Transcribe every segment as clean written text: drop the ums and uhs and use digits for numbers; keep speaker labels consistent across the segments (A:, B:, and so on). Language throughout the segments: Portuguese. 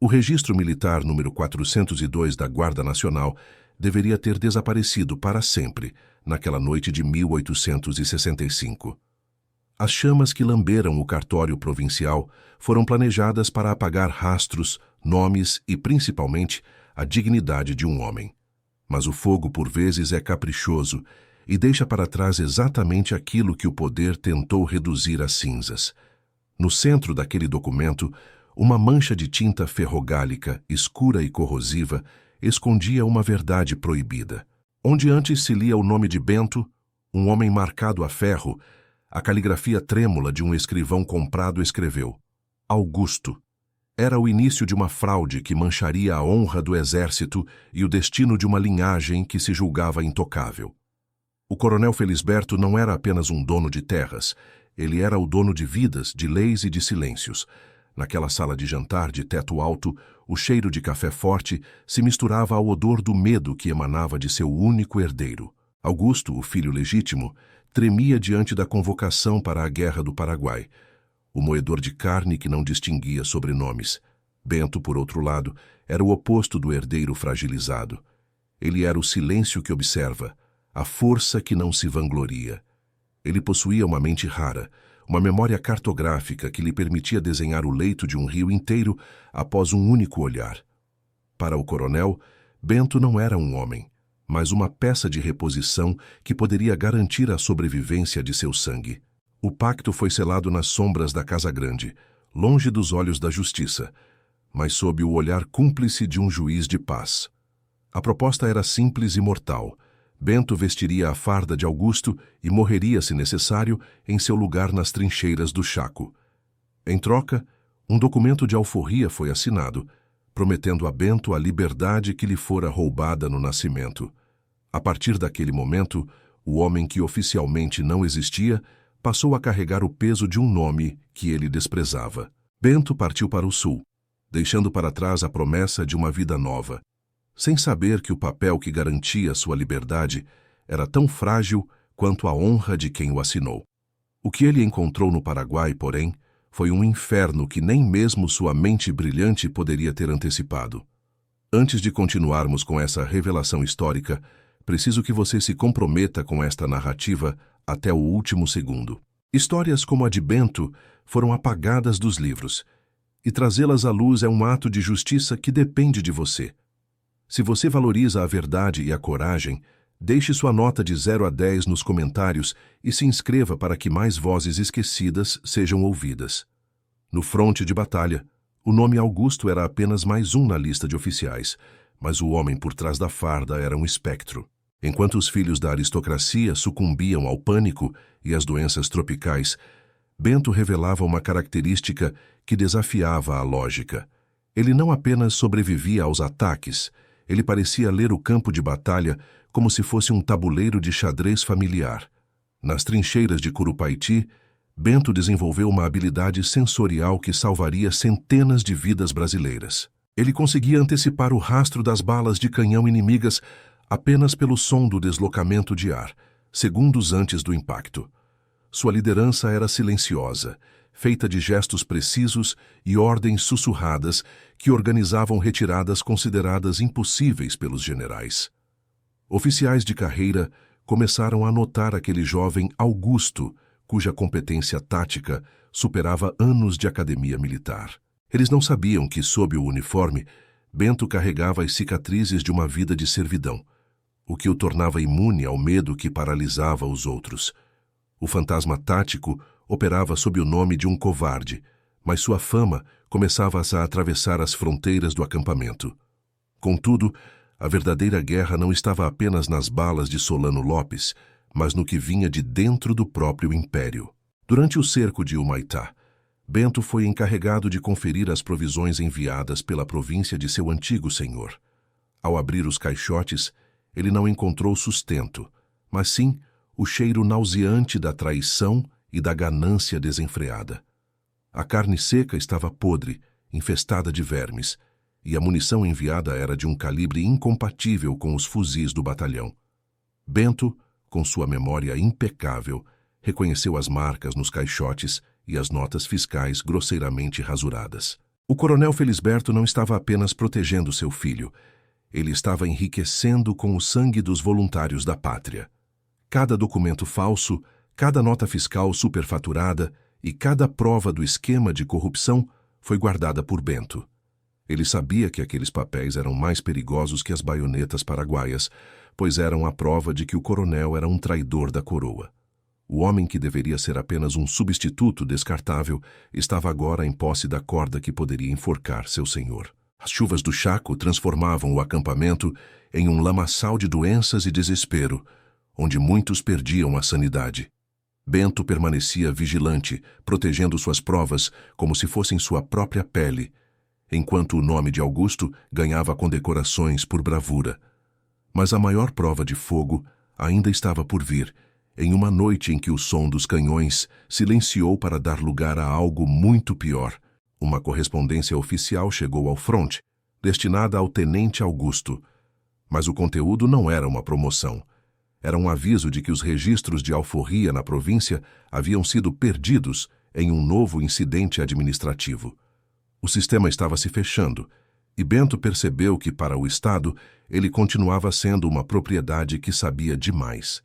A: O registro militar número 402 da Guarda Nacional deveria ter desaparecido para sempre naquela noite de 1865. As chamas que lamberam o cartório provincial foram planejadas para apagar rastros, nomes e, principalmente, a dignidade de um homem. Mas o fogo, por vezes, é caprichoso e deixa para trás exatamente aquilo que o poder tentou reduzir a cinzas. No centro daquele documento, uma mancha de tinta ferrogálica, escura e corrosiva, escondia uma verdade proibida. Onde antes se lia o nome de Bento, um homem marcado a ferro, a caligrafia trêmula de um escrivão comprado escreveu: Augusto. Era o início de uma fraude que mancharia a honra do exército e o destino de uma linhagem que se julgava intocável. O coronel Felisberto não era apenas um dono de terras, ele era o dono de vidas, de leis e de silêncios. Naquela sala de jantar de teto alto, o cheiro de café forte se misturava ao odor do medo que emanava de seu único herdeiro. Augusto, o filho legítimo, tremia diante da convocação para a Guerra do Paraguai. O moedor de carne que não distinguia sobrenomes. Bento, por outro lado, era o oposto do herdeiro fragilizado. Ele era o silêncio que observa, a força que não se vangloria. Ele possuía uma mente rara, uma memória cartográfica que lhe permitia desenhar o leito de um rio inteiro após um único olhar. Para o coronel, Bento não era um homem, mas uma peça de reposição que poderia garantir a sobrevivência de seu sangue. O pacto foi selado nas sombras da Casa Grande, longe dos olhos da justiça, mas sob o olhar cúmplice de um juiz de paz. A proposta era simples e mortal. Bento vestiria a farda de Augusto e morreria, se necessário, em seu lugar nas trincheiras do Chaco. Em troca, um documento de alforria foi assinado, prometendo a Bento a liberdade que lhe fora roubada no nascimento. A partir daquele momento, o homem que oficialmente não existia passou a carregar o peso de um nome que ele desprezava. Bento partiu para o sul, deixando para trás a promessa de uma vida nova, sem saber que o papel que garantia sua liberdade era tão frágil quanto a honra de quem o assinou. O que ele encontrou no Paraguai, porém, foi um inferno que nem mesmo sua mente brilhante poderia ter antecipado. Antes de continuarmos com essa revelação histórica, preciso que você se comprometa com esta narrativa até o último segundo. Histórias como a de Bento foram apagadas dos livros, e trazê-las à luz é um ato de justiça que depende de você. Se você valoriza a verdade e a coragem, deixe sua nota de 0 a 10 nos comentários e se inscreva para que mais vozes esquecidas sejam ouvidas. No fronte de batalha, o nome Augusto era apenas mais um na lista de oficiais, mas o homem por trás da farda era um espectro. Enquanto os filhos da aristocracia sucumbiam ao pânico e às doenças tropicais, Bento revelava uma característica que desafiava a lógica. Ele não apenas sobrevivia aos ataques, ele parecia ler o campo de batalha como se fosse um tabuleiro de xadrez familiar. Nas trincheiras de Curupaiti, Bento desenvolveu uma habilidade sensorial que salvaria centenas de vidas brasileiras. Ele conseguia antecipar o rastro das balas de canhão inimigas apenas pelo som do deslocamento de ar, segundos antes do impacto. Sua liderança era silenciosa, feita de gestos precisos e ordens sussurradas que organizavam retiradas consideradas impossíveis pelos generais. Oficiais de carreira começaram a notar aquele jovem Augusto, cuja competência tática superava anos de academia militar. Eles não sabiam que, sob o uniforme, Bento carregava as cicatrizes de uma vida de servidão, o que o tornava imune ao medo que paralisava os outros. O fantasma tático operava sob o nome de um covarde, mas sua fama começava a atravessar as fronteiras do acampamento. Contudo, a verdadeira guerra não estava apenas nas balas de Solano Lopes, mas no que vinha de dentro do próprio império. Durante o cerco de Humaitá, Bento foi encarregado de conferir as provisões enviadas pela província de seu antigo senhor. Ao abrir os caixotes, ele não encontrou sustento, mas sim o cheiro nauseante da traição e da ganância desenfreada. A carne seca estava podre, infestada de vermes, e a munição enviada era de um calibre incompatível com os fuzis do batalhão. Bento, com sua memória impecável, reconheceu as marcas nos caixotes e as notas fiscais grosseiramente rasuradas. O coronel Felisberto não estava apenas protegendo seu filho, ele estava enriquecendo com o sangue dos voluntários da pátria. Cada documento falso, cada nota fiscal superfaturada e cada prova do esquema de corrupção foi guardada por Bento. Ele sabia que aqueles papéis eram mais perigosos que as baionetas paraguaias, pois eram a prova de que o coronel era um traidor da coroa. O homem que deveria ser apenas um substituto descartável estava agora em posse da corda que poderia enforcar seu senhor. As chuvas do Chaco transformavam o acampamento em um lamaçal de doenças e desespero, onde muitos perdiam a sanidade. Bento permanecia vigilante, protegendo suas provas como se fossem sua própria pele, enquanto o nome de Augusto ganhava condecorações por bravura. Mas a maior prova de fogo ainda estava por vir, em uma noite em que o som dos canhões silenciou para dar lugar a algo muito pior. Uma correspondência oficial chegou ao fronte, destinada ao tenente Augusto. Mas o conteúdo não era uma promoção. Era um aviso de que os registros de alforria na província haviam sido perdidos em um novo incidente administrativo. O sistema estava se fechando, e Bento percebeu que, para o Estado, ele continuava sendo uma propriedade que sabia demais.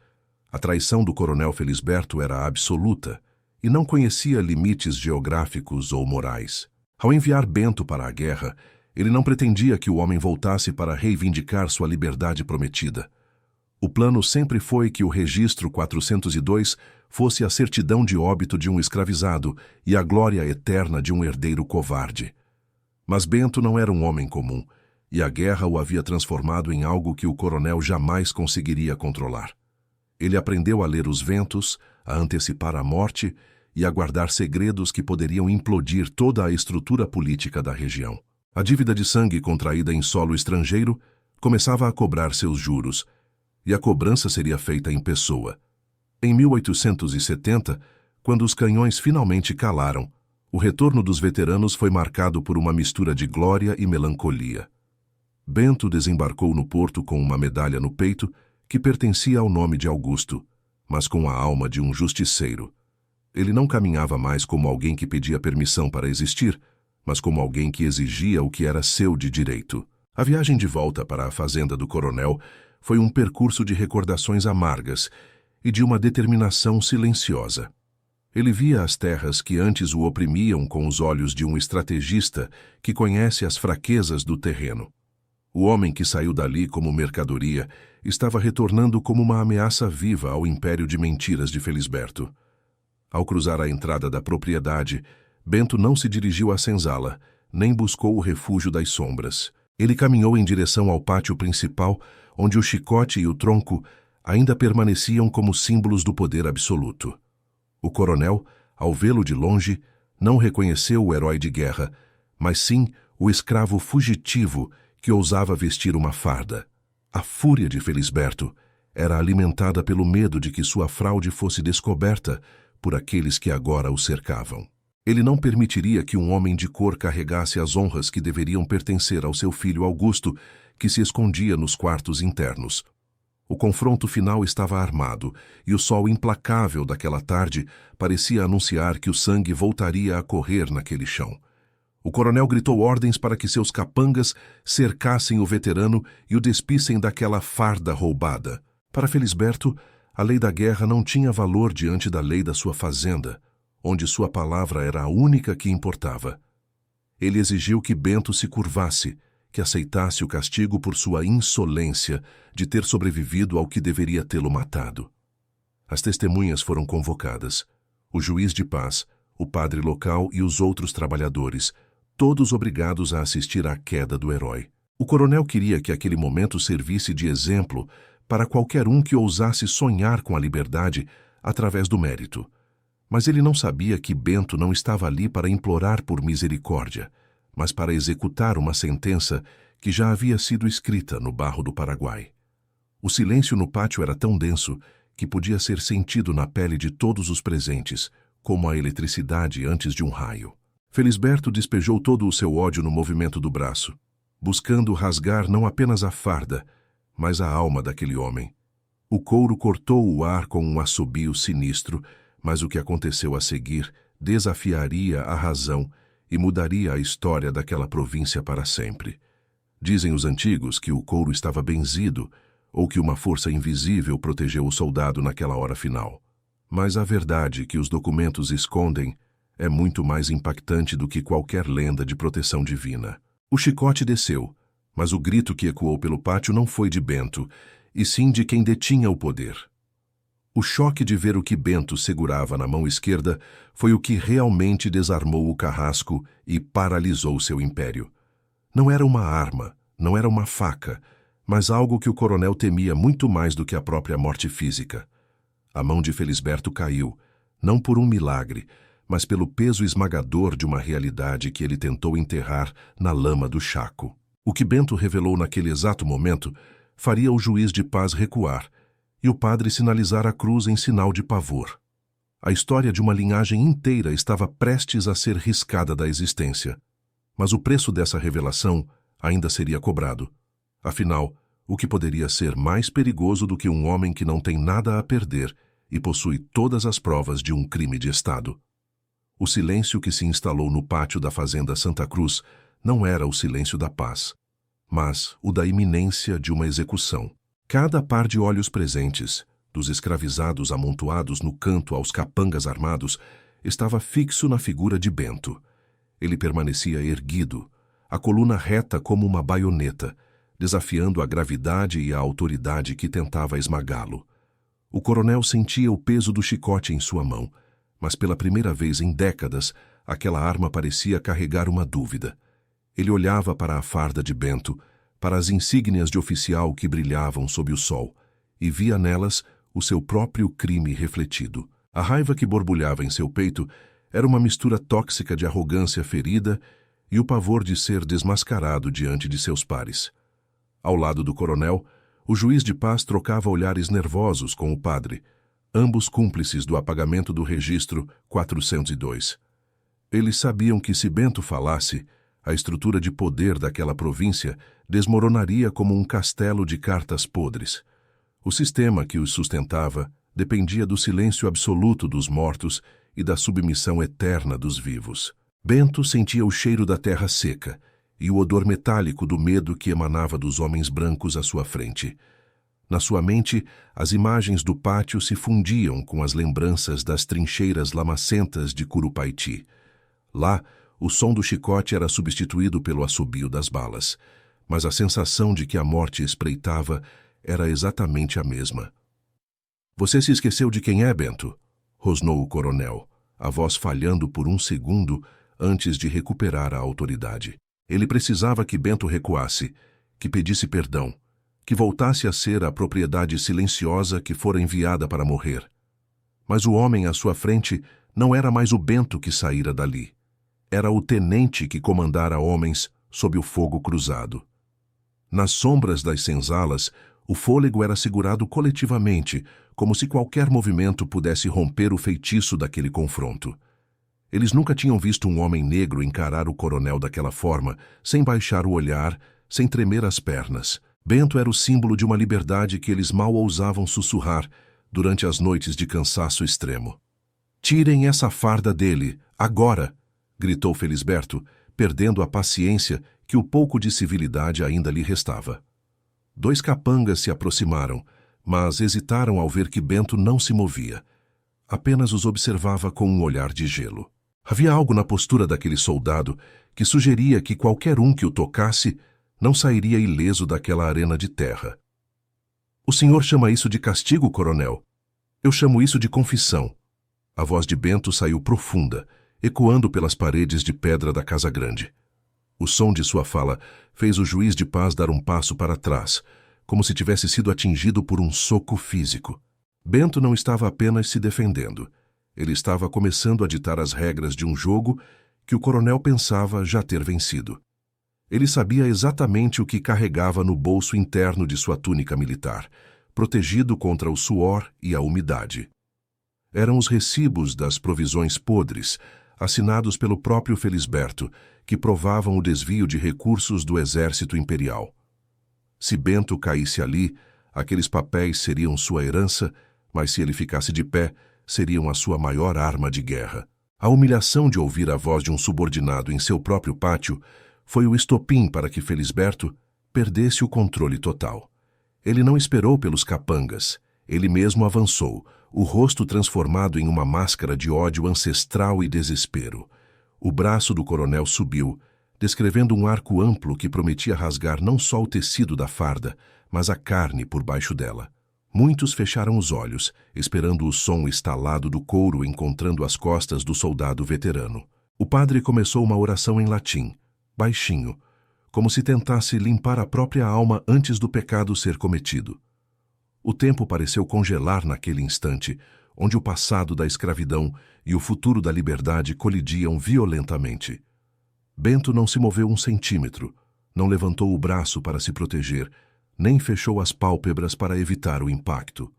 A: A traição do coronel Felisberto era absoluta e não conhecia limites geográficos ou morais. Ao enviar Bento para a guerra, ele não pretendia que o homem voltasse para reivindicar sua liberdade prometida. O plano sempre foi que o registro 402 fosse a certidão de óbito de um escravizado e a glória eterna de um herdeiro covarde. Mas Bento não era um homem comum, e a guerra o havia transformado em algo que o coronel jamais conseguiria controlar. Ele aprendeu a ler os ventos, a antecipar a morte e a guardar segredos que poderiam implodir toda a estrutura política da região. A dívida de sangue contraída em solo estrangeiro começava a cobrar seus juros, e a cobrança seria feita em pessoa. Em 1870, quando os canhões finalmente calaram, o retorno dos veteranos foi marcado por uma mistura de glória e melancolia. Bento desembarcou no porto com uma medalha no peito que pertencia ao nome de Augusto, mas com a alma de um justiceiro. Ele não caminhava mais como alguém que pedia permissão para existir, mas como alguém que exigia o que era seu de direito. A viagem de volta para a fazenda do coronel foi um percurso de recordações amargas e de uma determinação silenciosa. Ele via as terras que antes o oprimiam com os olhos de um estrategista que conhece as fraquezas do terreno. O homem que saiu dali como mercadoria estava retornando como uma ameaça viva ao império de mentiras de Felisberto. Ao cruzar a entrada da propriedade, Bento não se dirigiu à senzala, nem buscou o refúgio das sombras. Ele caminhou em direção ao pátio principal, onde o chicote e o tronco ainda permaneciam como símbolos do poder absoluto. O coronel, ao vê-lo de longe, não reconheceu o herói de guerra, mas sim o escravo fugitivo que ousava vestir uma farda. A fúria de Felisberto era alimentada pelo medo de que sua fraude fosse descoberta por aqueles que agora o cercavam. Ele não permitiria que um homem de cor carregasse as honras que deveriam pertencer ao seu filho Augusto, que se escondia nos quartos internos. O confronto final estava armado, e o sol implacável daquela tarde parecia anunciar que o sangue voltaria a correr naquele chão. O coronel gritou ordens para que seus capangas cercassem o veterano e o despissem daquela farda roubada. Para Felisberto, a lei da guerra não tinha valor diante da lei da sua fazenda, onde sua palavra era a única que importava. Ele exigiu que Bento se curvasse, que aceitasse o castigo por sua insolência de ter sobrevivido ao que deveria tê-lo matado. As testemunhas foram convocadas. O juiz de paz, o padre local e os outros trabalhadores, todos obrigados a assistir à queda do herói. O coronel queria que aquele momento servisse de exemplo para qualquer um que ousasse sonhar com a liberdade através do mérito. Mas ele não sabia que Bento não estava ali para implorar por misericórdia, mas para executar uma sentença que já havia sido escrita no barro do Paraguai. O silêncio no pátio era tão denso que podia ser sentido na pele de todos os presentes, como a eletricidade antes de um raio. Felisberto despejou todo o seu ódio no movimento do braço, buscando rasgar não apenas a farda, mas a alma daquele homem. O couro cortou o ar com um assobio sinistro, mas o que aconteceu a seguir desafiaria a razão e mudaria a história daquela província para sempre. Dizem os antigos que o couro estava benzido ou que uma força invisível protegeu o soldado naquela hora final. Mas a verdade que os documentos escondem é muito mais impactante do que qualquer lenda de proteção divina. O chicote desceu, mas o grito que ecoou pelo pátio não foi de Bento, e sim de quem detinha o poder. O choque de ver o que Bento segurava na mão esquerda foi o que realmente desarmou o carrasco e paralisou seu império. Não era uma arma, não era uma faca, mas algo que o coronel temia muito mais do que a própria morte física. A mão de Felisberto caiu, não por um milagre, mas pelo peso esmagador de uma realidade que ele tentou enterrar na lama do Chaco. O que Bento revelou naquele exato momento faria o juiz de paz recuar e o padre sinalizar a cruz em sinal de pavor. A história de uma linhagem inteira estava prestes a ser riscada da existência. Mas o preço dessa revelação ainda seria cobrado. Afinal, o que poderia ser mais perigoso do que um homem que não tem nada a perder e possui todas as provas de um crime de Estado? O silêncio que se instalou no pátio da fazenda Santa Cruz não era o silêncio da paz, mas o da iminência de uma execução. Cada par de olhos presentes, dos escravizados amontoados no canto aos capangas armados, estava fixo na figura de Bento. Ele permanecia erguido, a coluna reta como uma baioneta, desafiando a gravidade e a autoridade que tentava esmagá-lo. O coronel sentia o peso do chicote em sua mão, mas pela primeira vez em décadas, aquela arma parecia carregar uma dúvida. Ele olhava para a farda de Bento, para as insígnias de oficial que brilhavam sob o sol, e via nelas o seu próprio crime refletido. A raiva que borbulhava em seu peito era uma mistura tóxica de arrogância ferida e o pavor de ser desmascarado diante de seus pares. Ao lado do coronel, o juiz de paz trocava olhares nervosos com o padre, ambos cúmplices do apagamento do registro 402. Eles sabiam que se Bento falasse, a estrutura de poder daquela província desmoronaria como um castelo de cartas podres. O sistema que os sustentava dependia do silêncio absoluto dos mortos e da submissão eterna dos vivos. Bento sentia o cheiro da terra seca e o odor metálico do medo que emanava dos homens brancos à sua frente. Na sua mente, as imagens do pátio se fundiam com as lembranças das trincheiras lamacentas de Curupaiti. Lá, o som do chicote era substituído pelo assobio das balas, mas a sensação de que a morte espreitava era exatamente a mesma. "Você se esqueceu de quem é, Bento?" rosnou o coronel, a voz falhando por um segundo antes de recuperar a autoridade. Ele precisava que Bento recuasse, que pedisse perdão, que voltasse a ser a propriedade silenciosa que fora enviada para morrer. Mas o homem à sua frente não era mais o Bento que saíra dali. Era o tenente que comandara homens sob o fogo cruzado. Nas sombras das senzalas, o fôlego era segurado coletivamente, como se qualquer movimento pudesse romper o feitiço daquele confronto. Eles nunca tinham visto um homem negro encarar o coronel daquela forma, sem baixar o olhar, sem tremer as pernas. Bento era o símbolo de uma liberdade que eles mal ousavam sussurrar durante as noites de cansaço extremo. "Tirem essa farda dele, agora!" gritou Felisberto, perdendo a paciência que o pouco de civilidade ainda lhe restava. 2 capangas se aproximaram, mas hesitaram ao ver que Bento não se movia. Apenas os observava com um olhar de gelo. Havia algo na postura daquele soldado que sugeria que qualquer um que o tocasse não sairia ileso daquela arena de terra. "O senhor chama isso de castigo, coronel? Eu chamo isso de confissão." A voz de Bento saiu profunda, ecoando pelas paredes de pedra da Casa Grande. O som de sua fala fez o juiz de paz dar um passo para trás, como se tivesse sido atingido por um soco físico. Bento não estava apenas se defendendo. Ele estava começando a ditar as regras de um jogo que o coronel pensava já ter vencido. Ele sabia exatamente o que carregava no bolso interno de sua túnica militar, protegido contra o suor e a umidade. Eram os recibos das provisões podres, assinados pelo próprio Felisberto, que provavam o desvio de recursos do exército imperial. Se Bento caísse ali, aqueles papéis seriam sua herança, mas se ele ficasse de pé, seriam a sua maior arma de guerra. A humilhação de ouvir a voz de um subordinado em seu próprio pátio foi o estopim para que Felisberto perdesse o controle total. Ele não esperou pelos capangas. Ele mesmo avançou, o rosto transformado em uma máscara de ódio ancestral e desespero. O braço do coronel subiu, descrevendo um arco amplo que prometia rasgar não só o tecido da farda, mas a carne por baixo dela. Muitos fecharam os olhos, esperando o som estalado do couro encontrando as costas do soldado veterano. O padre começou uma oração em latim, baixinho, como se tentasse limpar a própria alma antes do pecado ser cometido. O tempo pareceu congelar naquele instante, onde o passado da escravidão e o futuro da liberdade colidiam violentamente. Bento não se moveu um centímetro, não levantou o braço para se proteger, nem fechou as pálpebras para evitar o impacto.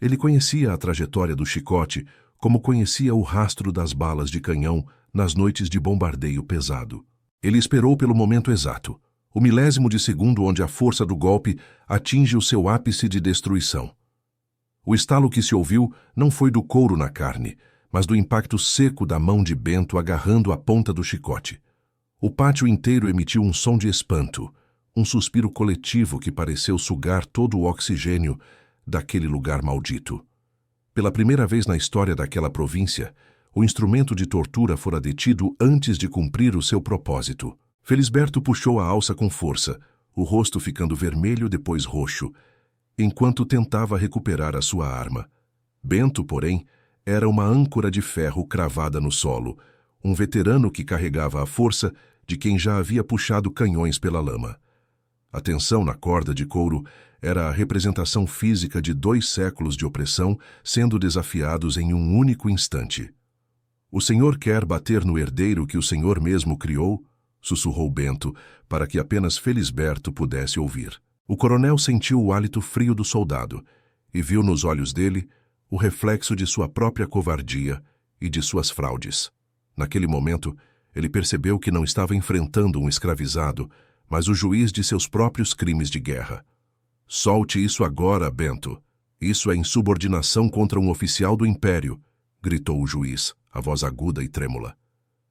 A: Ele conhecia a trajetória do chicote como conhecia o rastro das balas de canhão nas noites de bombardeio pesado. Ele esperou pelo momento exato, o milésimo de segundo onde a força do golpe atinge o seu ápice de destruição. O estalo que se ouviu não foi do couro na carne, mas do impacto seco da mão de Bento agarrando a ponta do chicote. O pátio inteiro emitiu um som de espanto, um suspiro coletivo que pareceu sugar todo o oxigênio daquele lugar maldito. Pela primeira vez na história daquela província, o instrumento de tortura fora detido antes de cumprir o seu propósito. Felisberto puxou a alça com força, o rosto ficando vermelho depois roxo, enquanto tentava recuperar a sua arma. Bento, porém, era uma âncora de ferro cravada no solo, um veterano que carregava a força de quem já havia puxado canhões pela lama. A tensão na corda de couro era a representação física de 2 séculos de opressão sendo desafiados em um único instante. "O Senhor quer bater no herdeiro que o Senhor mesmo criou?" sussurrou Bento, para que apenas Felisberto pudesse ouvir. O coronel sentiu o hálito frio do soldado e viu nos olhos dele o reflexo de sua própria covardia e de suas fraudes. Naquele momento, ele percebeu que não estava enfrentando um escravizado, mas o juiz de seus próprios crimes de guerra. "Solte isso agora, Bento. Isso é insubordinação contra um oficial do Império", gritou o juiz, a voz aguda e trêmula.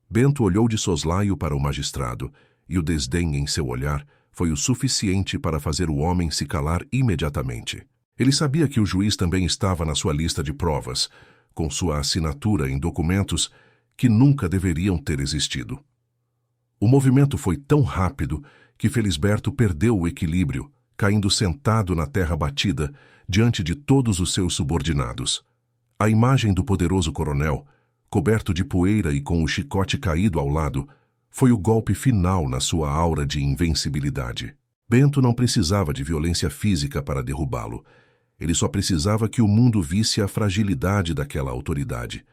A: Bento olhou de soslaio para o magistrado, e o desdém em seu olhar foi o suficiente para fazer o homem se calar imediatamente. Ele sabia que o juiz também estava na sua lista de provas, com sua assinatura em documentos que nunca deveriam ter existido. O movimento foi tão rápido que Felisberto perdeu o equilíbrio, caindo sentado na terra batida diante de todos os seus subordinados. A imagem do poderoso coronel, coberto de poeira e com o chicote caído ao lado, foi o golpe final na sua aura de invencibilidade. Bento não precisava de violência física para derrubá-lo. Ele só precisava que o mundo visse a fragilidade daquela autoridade.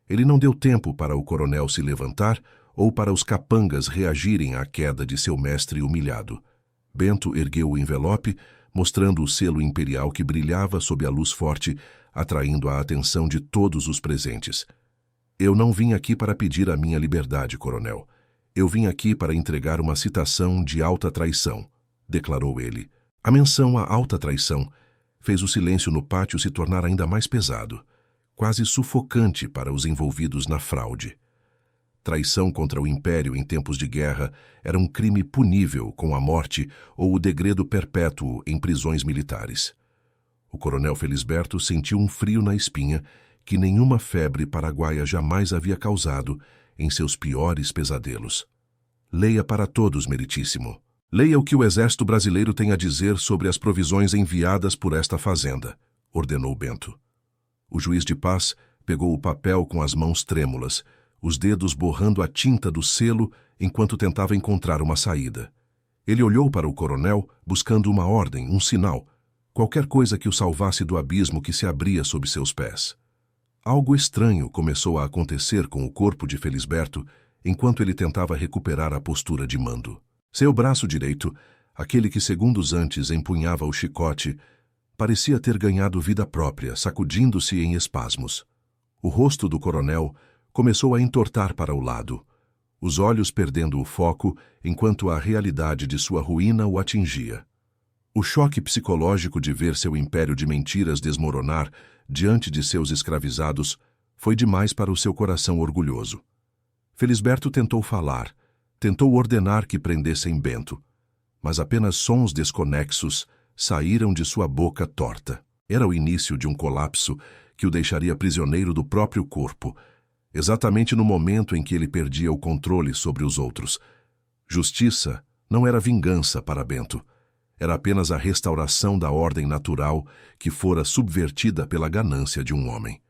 A: Ele não deu tempo para o coronel se levantar ou para os capangas reagirem à queda de seu mestre humilhado. Bento ergueu o envelope, mostrando o selo imperial que brilhava sob a luz forte, atraindo a atenção de todos os presentes. "Eu não vim aqui para pedir a minha liberdade, coronel. Eu vim aqui para entregar uma citação de alta traição", declarou ele. A menção à alta traição fez o silêncio no pátio se tornar ainda mais pesado, quase sufocante para os envolvidos na fraude. Traição contra o Império em tempos de guerra era um crime punível com a morte ou o degredo perpétuo em prisões militares. O coronel Felisberto sentiu um frio na espinha que nenhuma febre paraguaia jamais havia causado em seus piores pesadelos. "Leia para todos, meritíssimo. Leia o que o Exército Brasileiro tem a dizer sobre as provisões enviadas por esta fazenda", ordenou Bento. O juiz de paz pegou o papel com as mãos trêmulas, os dedos borrando a tinta do selo enquanto tentava encontrar uma saída. Ele olhou para o coronel, buscando uma ordem, um sinal, qualquer coisa que o salvasse do abismo que se abria sob seus pés. Algo estranho começou a acontecer com o corpo de Felisberto enquanto ele tentava recuperar a postura de mando. Seu braço direito, aquele que segundos antes empunhava o chicote, parecia ter ganhado vida própria, sacudindo-se em espasmos. O rosto do coronel começou a entortar para o lado, os olhos perdendo o foco enquanto a realidade de sua ruína o atingia. O choque psicológico de ver seu império de mentiras desmoronar diante de seus escravizados Foi demais para o seu coração orgulhoso. Felisberto tentou falar, tentou ordenar que prendessem Bento, mas apenas sons desconexos saíram de sua boca torta. Era o início de um colapso que o deixaria prisioneiro do próprio corpo, exatamente no momento em que ele perdia o controle sobre os outros. Justiça não era vingança para Bento. Era apenas a restauração da ordem natural que fora subvertida pela ganância de um homem.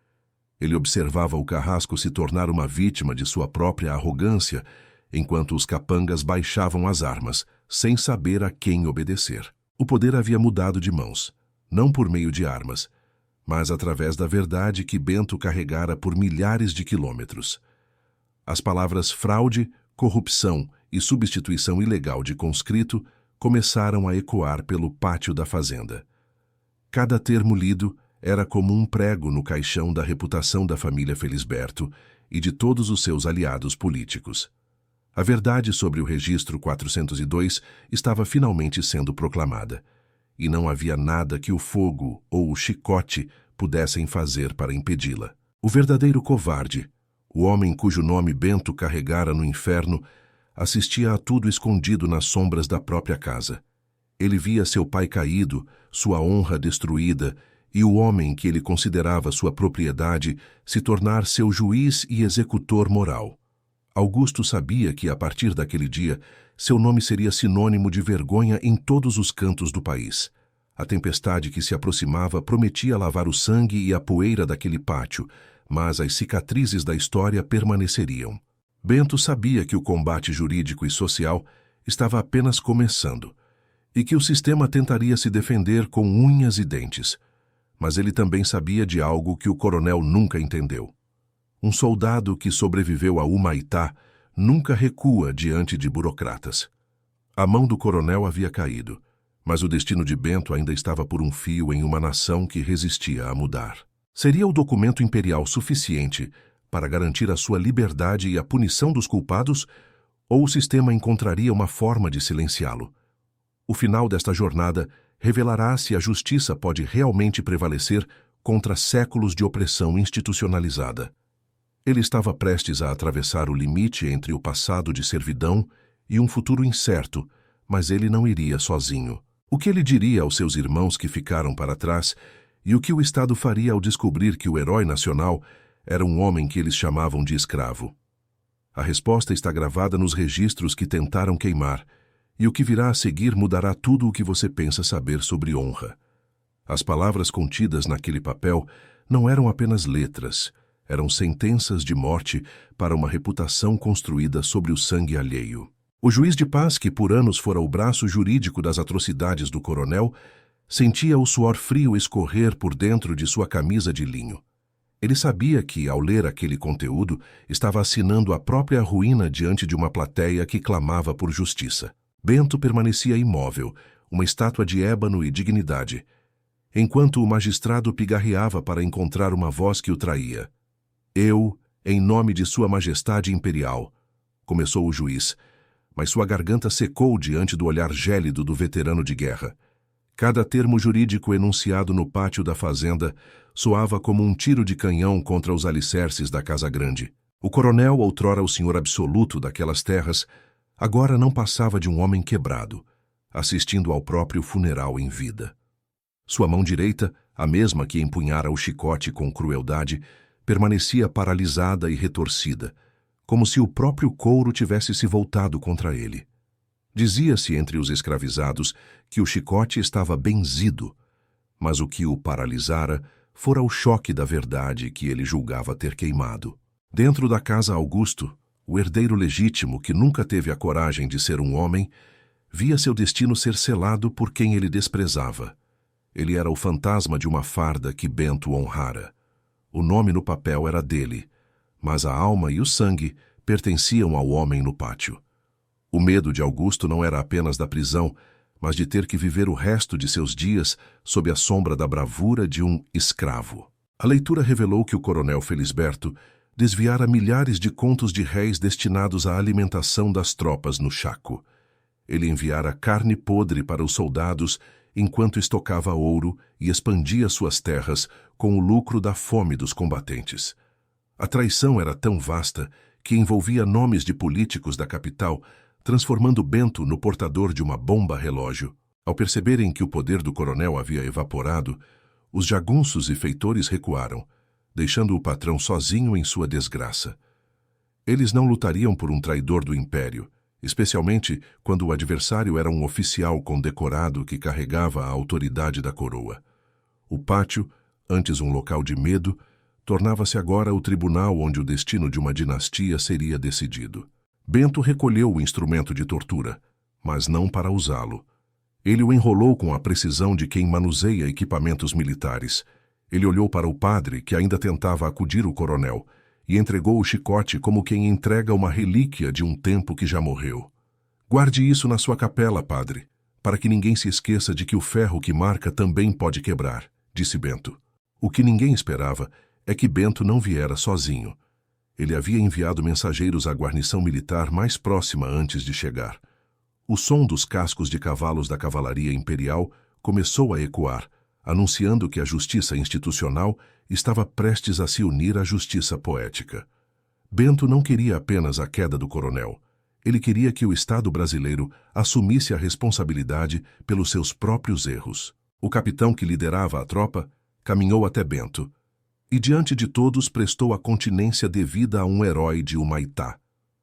A: Ele observava o carrasco se tornar uma vítima de sua própria arrogância, enquanto os capangas baixavam as armas, sem saber a quem obedecer. O poder havia mudado de mãos, não por meio de armas, mas através da verdade que Bento carregara por milhares de quilômetros. As palavras fraude, corrupção e substituição ilegal de conscrito começaram a ecoar pelo pátio da fazenda. Cada termo lido era como um prego no caixão da reputação da família Felisberto e de todos os seus aliados políticos. A verdade sobre o registro 402 estava finalmente sendo proclamada, e não havia nada que o fogo ou o chicote pudessem fazer para impedi-la. O verdadeiro covarde, o homem cujo nome Bento carregara no inferno, assistia a tudo escondido nas sombras da própria casa. Ele via seu pai caído, sua honra destruída, e o homem que ele considerava sua propriedade se tornar seu juiz e executor moral. Augusto sabia que, a partir daquele dia, seu nome seria sinônimo de vergonha em todos os cantos do país. A tempestade que se aproximava prometia lavar o sangue e a poeira daquele pátio, mas as cicatrizes da história permaneceriam. Bento sabia que o combate jurídico e social estava apenas começando, e que o sistema tentaria se defender com unhas e dentes. Mas ele também sabia de algo que o coronel nunca entendeu. Um soldado que sobreviveu a Humaitá nunca recua diante de burocratas. A mão do coronel havia caído, mas o destino de Bento ainda estava por um fio em uma nação que resistia a mudar. Seria o documento imperial suficiente para garantir a sua liberdade e a punição dos culpados, ou o sistema encontraria uma forma de silenciá-lo? O final desta jornada revelará se a justiça pode realmente prevalecer contra séculos de opressão institucionalizada. Ele estava prestes a atravessar o limite entre o passado de servidão e um futuro incerto, mas ele não iria sozinho. O que ele diria aos seus irmãos que ficaram para trás e o que o Estado faria ao descobrir que o herói nacional era um homem que eles chamavam de escravo? A resposta está gravada nos registros que tentaram queimar, e o que virá a seguir mudará tudo o que você pensa saber sobre honra. As palavras contidas naquele papel não eram apenas letras, eram sentenças de morte para uma reputação construída sobre o sangue alheio. O juiz de paz, que por anos fora o braço jurídico das atrocidades do coronel, sentia o suor frio escorrer por dentro de sua camisa de linho. Ele sabia que, ao ler aquele conteúdo, estava assinando a própria ruína diante de uma plateia que clamava por justiça. Bento permanecia imóvel, uma estátua de ébano e dignidade, enquanto o magistrado pigarreava para encontrar uma voz que o traía. Eu, em nome de Sua Majestade Imperial, começou o juiz, mas sua garganta secou diante do olhar gélido do veterano de guerra. Cada termo jurídico enunciado no pátio da fazenda soava como um tiro de canhão contra os alicerces da Casa Grande. O coronel, outrora o senhor absoluto daquelas terras, agora não passava de um homem quebrado, assistindo ao próprio funeral em vida. Sua mão direita, a mesma que empunhara o chicote com crueldade, permanecia paralisada e retorcida, como se o próprio couro tivesse se voltado contra ele. Dizia-se entre os escravizados que o chicote estava benzido, mas o que o paralisara fora o choque da verdade que ele julgava ter queimado. Dentro da casa Augusto, o herdeiro legítimo, que nunca teve a coragem de ser um homem, via seu destino ser selado por quem ele desprezava. Ele era o fantasma de uma farda que Bento honrara. O nome no papel era dele, mas a alma e o sangue pertenciam ao homem no pátio. O medo de Augusto não era apenas da prisão, mas de ter que viver o resto de seus dias sob a sombra da bravura de um escravo. A leitura revelou que o coronel Felisberto desviara milhares de contos de réis destinados à alimentação das tropas no Chaco. Ele enviara carne podre para os soldados enquanto estocava ouro e expandia suas terras com o lucro da fome dos combatentes. A traição era tão vasta que envolvia nomes de políticos da capital, transformando Bento no portador de uma bomba-relógio. Ao perceberem que o poder do coronel havia evaporado, os jagunços e feitores recuaram, deixando o patrão sozinho em sua desgraça. Eles não lutariam por um traidor do império, especialmente quando o adversário era um oficial condecorado que carregava a autoridade da coroa. O pátio, antes um local de medo, tornava-se agora o tribunal onde o destino de uma dinastia seria decidido. Bento recolheu o instrumento de tortura, mas não para usá-lo. Ele o enrolou com a precisão de quem manuseia equipamentos militares. Ele olhou para o padre, que ainda tentava acudir o coronel, e entregou o chicote como quem entrega uma relíquia de um tempo que já morreu. Guarde isso na sua capela, padre, para que ninguém se esqueça de que o ferro que marca também pode quebrar, disse Bento. O que ninguém esperava é que Bento não viera sozinho. Ele havia enviado mensageiros à guarnição militar mais próxima antes de chegar. O som dos cascos de cavalos da cavalaria imperial começou a ecoar, anunciando que a justiça institucional estava prestes a se unir à justiça poética. Bento não queria apenas a queda do coronel. Ele queria que o Estado brasileiro assumisse a responsabilidade pelos seus próprios erros. O capitão que liderava a tropa caminhou até Bento e, diante de todos, prestou a continência devida a um herói de Humaitá.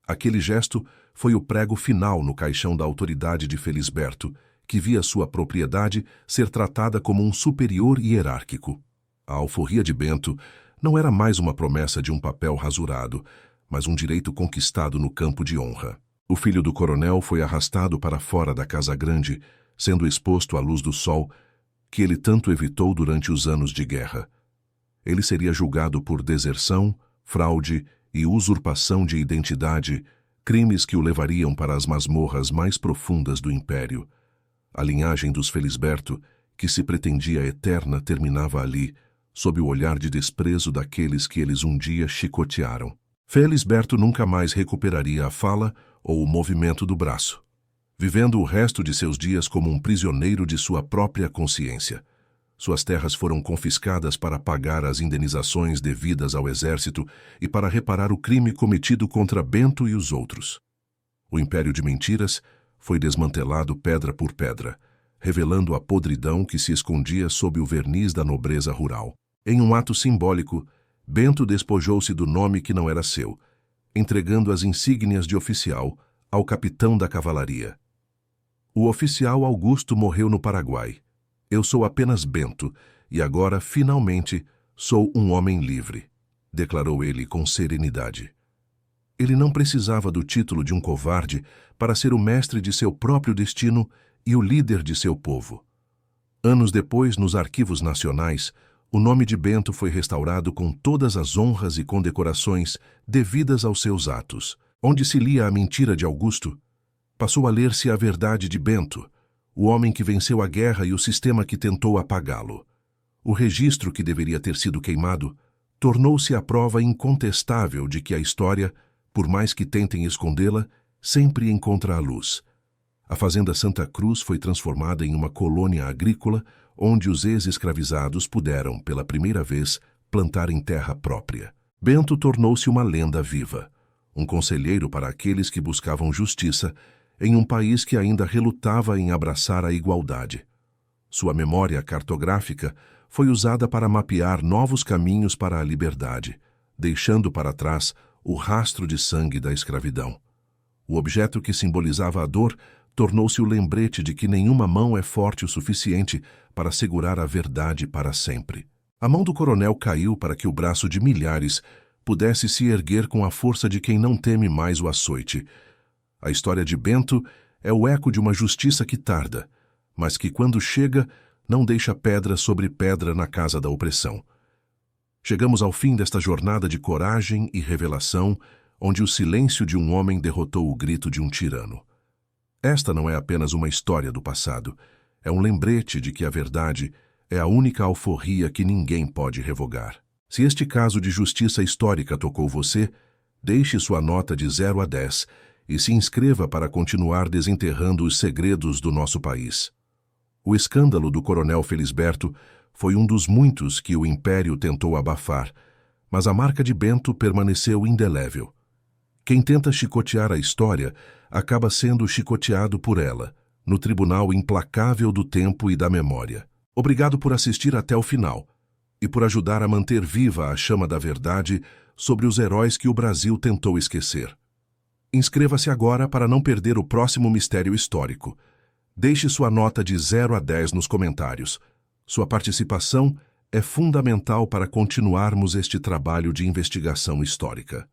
A: Aquele gesto foi o prego final no caixão da autoridade de Felisberto, que via sua propriedade ser tratada como um superior hierárquico. A alforria de Bento não era mais uma promessa de um papel rasurado, mas um direito conquistado no campo de honra. O filho do coronel foi arrastado para fora da Casa Grande, sendo exposto à luz do sol, que ele tanto evitou durante os anos de guerra. Ele seria julgado por deserção, fraude e usurpação de identidade, crimes que o levariam para as masmorras mais profundas do império. A linhagem dos Felisberto, que se pretendia eterna, terminava ali, sob o olhar de desprezo daqueles que eles um dia chicotearam. Felisberto nunca mais recuperaria a fala ou o movimento do braço, vivendo o resto de seus dias como um prisioneiro de sua própria consciência. Suas terras foram confiscadas para pagar as indenizações devidas ao exército e para reparar o crime cometido contra Bento e os outros. O império de mentiras foi desmantelado pedra por pedra, revelando a podridão que se escondia sob o verniz da nobreza rural. Em um ato simbólico, Bento despojou-se do nome que não era seu, entregando as insígnias de oficial ao capitão da cavalaria. O oficial Augusto morreu no Paraguai. Eu sou apenas Bento, e agora, finalmente, sou um homem livre, declarou ele com serenidade. Ele não precisava do título de um covarde para ser o mestre de seu próprio destino e o líder de seu povo. Anos depois, nos arquivos nacionais, o nome de Bento foi restaurado com todas as honras e condecorações devidas aos seus atos. Onde se lia a mentira de Augusto, passou a ler-se a verdade de Bento, o homem que venceu a guerra e o sistema que tentou apagá-lo. O registro que deveria ter sido queimado tornou-se a prova incontestável de que a história, por mais que tentem escondê-la, sempre encontra a luz. A fazenda Santa Cruz foi transformada em uma colônia agrícola onde os ex-escravizados puderam, pela primeira vez, plantar em terra própria. Bento tornou-se uma lenda viva, um conselheiro para aqueles que buscavam justiça em um país que ainda relutava em abraçar a igualdade. Sua memória cartográfica foi usada para mapear novos caminhos para a liberdade, deixando para trás o rastro de sangue da escravidão. O objeto que simbolizava a dor tornou-se o lembrete de que nenhuma mão é forte o suficiente para segurar a verdade para sempre. A mão do coronel caiu para que o braço de milhares pudesse se erguer com a força de quem não teme mais o açoite. A história de Bento é o eco de uma justiça que tarda, mas que, quando chega, não deixa pedra sobre pedra na casa da opressão. Chegamos ao fim desta jornada de coragem e revelação, onde o silêncio de um homem derrotou o grito de um tirano. Esta não é apenas uma história do passado, é um lembrete de que a verdade é a única alforria que ninguém pode revogar. Se este caso de justiça histórica tocou você, deixe sua nota de 0 a 10 e se inscreva para continuar desenterrando os segredos do nosso país. O escândalo do coronel Felisberto foi um dos muitos que o Império tentou abafar, mas a marca de Bento permaneceu indelével. Quem tenta chicotear a história acaba sendo chicoteado por ela, no tribunal implacável do tempo e da memória. Obrigado por assistir até o final e por ajudar a manter viva a chama da verdade sobre os heróis que o Brasil tentou esquecer. Inscreva-se agora para não perder o próximo mistério histórico. Deixe sua nota de 0 a 10 nos comentários. Sua participação é fundamental para continuarmos este trabalho de investigação histórica.